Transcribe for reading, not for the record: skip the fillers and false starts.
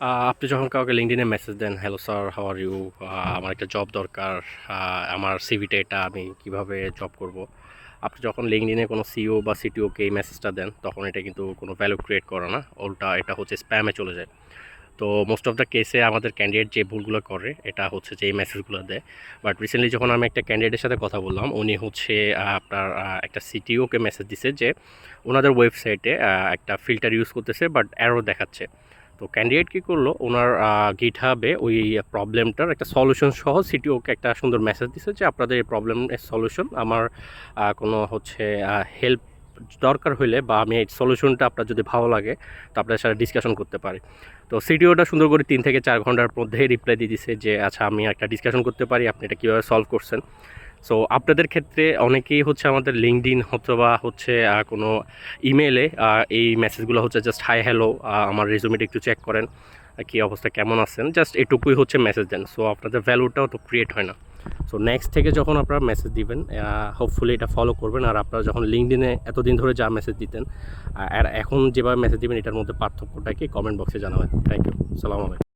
আপনি যখন কাউকে লিঙ্কডইনে মেসেজ দেন, hello sir, how are you, আমার একটা জব দরকার, আমার সিভিটা এটা, আমি কিভাবে জব করব। আপনি যখন লিঙ্কডইনে কোনো সিইও বা সিটিওকে এই মেসেজটা দেন, তখন এটা কিন্তু কোনো ভ্যালু ক্রিয়েট করে না, উল্টা এটা হচ্ছে স্প্যামে চলে যায়। তো মোস্ট অফ দ্য কেসে আমাদের ক্যান্ডিডেট যে ভুলগুলো করে এটা হচ্ছে যে এই মেসেজগুলো দেয়। বাট রিসেন্টলি যখন আমি একটা ক্যান্ডিডেটের সাথে কথা বললাম, উনি হচ্ছে আপনার একটা সিটিওকে মেসেজ দিছে যে ওনাদের ওয়েবসাইটে একটা ফিল্টার ইউজ করতেছে বাট এরর দেখাচ্ছে। তো ক্যান্ডিডেট কী করলো, ওনার গিটহাবে ওই প্রবলেমটার একটা সলিউশন সহ সিটিওকে একটা সুন্দর মেসেজ দিছে যে আপনাদের এই প্রবলেমের সলিউশন আমার কোনো হচ্ছে হেল্প দরকার হইলে বা আমি এই সলিউশনটা আপনার যদি ভালো লাগে তো আপনাদের সাথে ডিসকাশন করতে পারি। তো সিটিওটা সুন্দর করে 3 থেকে 4 ঘন্টার মধ্যে রিপ্লাই দিয়ে দিছে যে আচ্ছা আমি একটা ডিসকাশন করতে পারি, আপনি এটা কীভাবে সলভ করছেন। সো আপনাদের ক্ষেত্রে অনেকেই হচ্ছে আমাদের লিঙ্কডইন অথবা হচ্ছে কোনো ইমেলে এই মেসেজগুলো হচ্ছে জাস্ট হাই হ্যালো, আমার রেজুমেটা একটু চেক করেন, কী অবস্থা, কেমন আছেন, জাস্ট এটুকুই হচ্ছে মেসেজ দেন। সো আপনাদের ভ্যালুটাও তো ক্রিয়েট হয় না। সো নেক্সট থেকে যখন আপনারা মেসেজ দিবেন, হোপফুলি এটা ফলো করবেন। আর আপনারা যখন লিঙ্কডইনে এতদিন ধরে যা মেসেজ দিতেন আর এখন যেভাবে মেসেজ দিবেন, এটার মধ্যে পার্থক্যটা কি কমেন্ট বক্সে জানাবেন। Thank you. সালাম আলাইকুম।